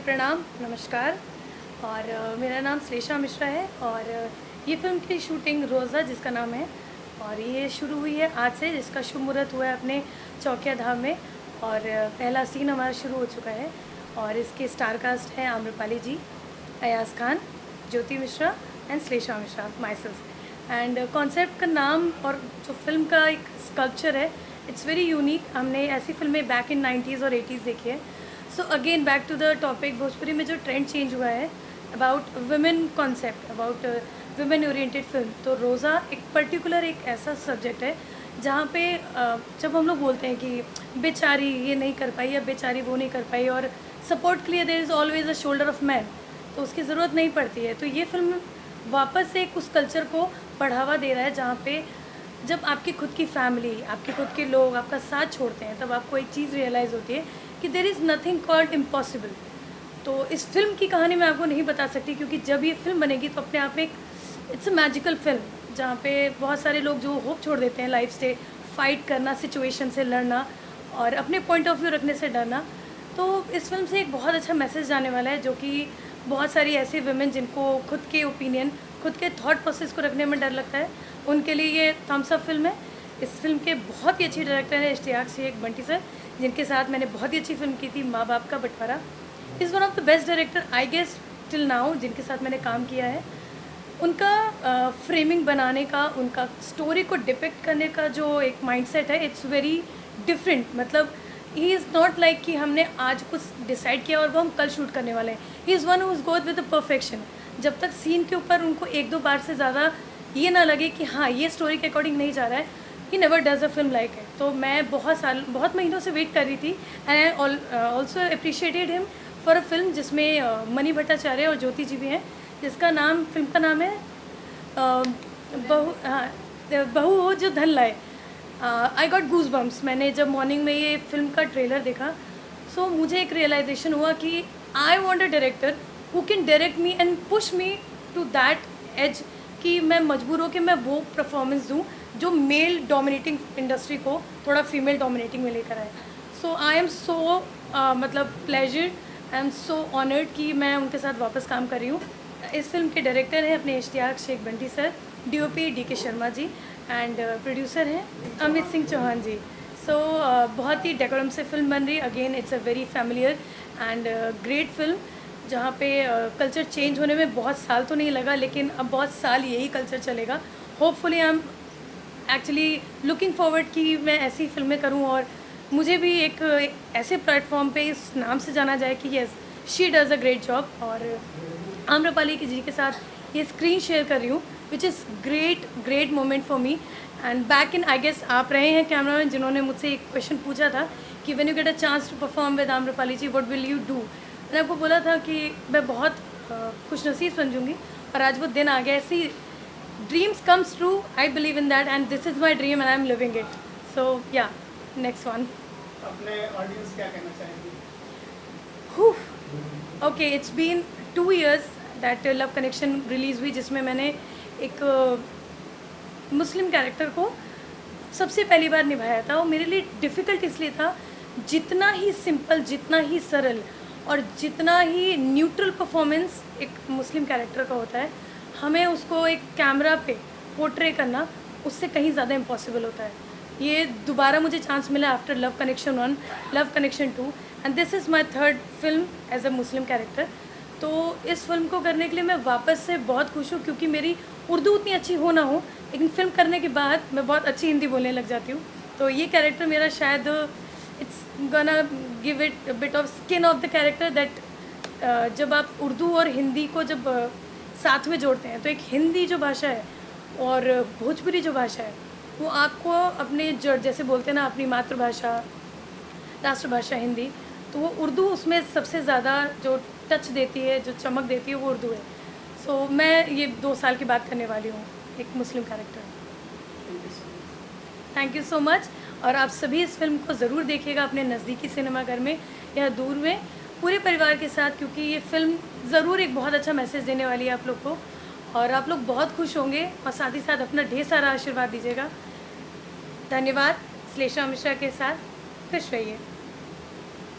प्रणाम, नमस्कार। और मेरा नाम श्लेषा मिश्रा है और ये फ़िल्म की शूटिंग रोज़ा जिसका नाम है और ये शुरू हुई है आज से, जिसका शुभ मुहूर्त हुआ है अपने चौकिया धाम में और पहला सीन हमारा शुरू हो चुका है। और इसके स्टार कास्ट हैं Amrapali ji, Ayaz Khan, Jyoti Mishra and Shlesha Mishra, myself. And concept का नाम और जो फिल्म का एक स्कल्पचर है, इट्स वेरी यूनिक। हमने ऐसी फिल्में बैक इन 90s और 80s देखी है। So again back to the topic, Bhojpuri में जो ट्रेंड चेंज हुआ है about women concept, about women oriented film, तो रोज़ा एक पर्टिकुलर एक ऐसा सब्जेक्ट है जहाँ पे जब हम लोग बोलते हैं कि बेचारी ये नहीं कर पाई या बेचारी वो नहीं कर पाई और सपोर्ट के लिए there is always a shoulder of man, तो उसकी ज़रूरत नहीं पड़ती है। तो ये फिल्म वापस से उस कल्चर को बढ़ावा दे रहा है जहाँ पे जब आपकी खुद की फैमिली, आपके खुद के लोग आपका साथ छोड़ते हैं, तब आपको एक चीज़ रियलाइज़ होती है कि there is nothing called impossible. तो इस फिल्म की कहानी मैं आपको नहीं बता सकती क्योंकि जब ये फिल्म बनेगी तो अपने आप में एक इट्स अ मैजिकल फिल्म जहाँ पे बहुत सारे लोग जो होप छोड़ देते हैं लाइफ से, फाइट करना, सिचुएशन से लड़ना और अपने पॉइंट ऑफ व्यू रखने से डरना। तो इस फिल्म से एक बहुत अच्छा मैसेज जाने वाला है जो कि बहुत सारी ऐसी वुमेन जिनको खुद के ओपिनियन, खुद के थॉट प्रोसेस को रखने में डर लगता है, उनके लिए ये थम्स अप फिल्म है। इस फिल्म के बहुत ही अच्छी डायरेक्टर है इश्तियाक शेख बंटी सर, जिनके साथ मैंने बहुत ही अच्छी फिल्म की थी माँ बाप का बंटवारा। Is one of the best director I guess till now जिनके साथ मैंने काम किया है। उनका फ्रेमिंग बनाने का, उनका स्टोरी को डिपिक्ट करने का जो एक माइंडसेट है, इट्स वेरी डिफरेंट। मतलब ही इज़ नॉट लाइक कि हमने आज कुछ डिसाइड किया और वो हम कल शूट करने वाले हैं। He is one who is goes with the perfection. जब तक सीन के ऊपर उनको एक दो बार से ज़्यादा ये ना लगे कि हाँ ये स्टोरी के अकॉर्डिंग नहीं जा रहा है, he never does a film like it. तो मैं बहुत महीनों से वेट कर रही थी and I also appreciated him for a film जिसमें मनी भट्टाचार्य और ज्योति जी भी हैं, जिसका नाम, फिल्म का नाम है बहू हो जो धन लाए। I got goose bumps. मैंने जब मॉर्निंग में ये फिल्म का ट्रेलर देखा सो मुझे एक रियलाइजेशन हुआ कि I want a director who can direct me and push me to that edge कि मैं मजबूर हो कि मैं वो परफॉर्मेंस दूँ जो मेल डोमिनेटिंग इंडस्ट्री को थोड़ा फीमेल डोमिनेटिंग में लेकर आए। सो आई एम सो मतलब प्लेजर्ड, आई एम सो ऑनर्ड कि मैं उनके साथ वापस काम कर रही हूँ। इस फिल्म के डायरेक्टर हैं अपने Ishtiaq Sheikh Bunty sir, DOP DK Sharma ji and producer हैं अमित सिंह चौहान जी। सो बहुत ही डेकोरम से फिल्म बन रही है। Again it's a very familiar and great film जहाँ पे कल्चर चेंज होने में बहुत साल तो नहीं लगा, लेकिन अब बहुत साल यही कल्चर चलेगा। Hopefully I am actually looking forward कि मैं ऐसी फिल्में करूँ और मुझे भी एक ऐसे प्लेटफॉर्म पे इस नाम से जाना जाए कि yes she does a great job. और आम्रपाली जी के साथ ये स्क्रीन शेयर कर रही हूँ which is great moment for me. And back in I guess आप रहे हैं कैमरामैन जिन्होंने मुझसे एक क्वेश्चन पूछा था कि when you get a chance to perform with Amrapali ji what will you do. मैंने आपको बोला था कि मैं बहुत खुशनसीब समझूंगी और आज वो दिन आ गया। ऐसी dreams comes true, I believe in that and this is my dream and I am living it. So yeah next one. अपने ऑडियंस क्या कहना चाहेंगे? Okay, it's been 2 years that love connection release हुई, जिसमें मैंने एक मुस्लिम कैरेक्टर को सबसे पहली बार निभाया था। और मेरे लिए डिफ़िकल्ट इसलिए था, जितना ही सिंपल, जितना ही सरल और जितना ही न्यूट्रल परफॉर्मेंस एक मुस्लिम कैरेक्टर का होता है, हमें उसको एक कैमरा पे पोर्ट्रे करना उससे कहीं ज़्यादा इम्पॉसिबल होता है। ये दोबारा मुझे चांस मिला after love connection 1, love connection 2 and this is my third film as a Muslim character. तो इस फिल्म को करने के लिए मैं वापस से बहुत खुश हूँ क्योंकि मेरी उर्दू उतनी अच्छी हो ना हो, लेकिन फिल्म करने के बाद मैं बहुत अच्छी हिंदी बोलने लग जाती हूँ। तो ये कैरेक्टर मेरा शायद it's gonna give it bit of skin of the character that जब आप उर्दू और हिंदी को जब साथ में जोड़ते हैं तो एक हिंदी जो भाषा है और भोजपुरी जो भाषा है वो आपको अपने जैसे बोलते हैं ना अपनी मातृभाषा, राष्ट्रभाषा हिंदी, तो वो उर्दू उसमें सबसे ज़्यादा जो टच देती है, जो चमक देती है वो उर्दू है। सो मैं ये 2 साल की बात करने वाली हूँ एक Muslim character. Thank you so much. और आप सभी इस फिल्म को ज़रूर देखिएगा अपने नज़दीकी सिनेमाघर में या दूर में, पूरे परिवार के साथ, क्योंकि ये फिल्म ज़रूर एक बहुत अच्छा मैसेज देने वाली है आप लोग को और आप लोग बहुत खुश होंगे और साथ ही साथ अपना ढेर सारा आशीर्वाद दीजिएगा। धन्यवाद। श्लेषा मिश्रा के साथ खुश रहिए।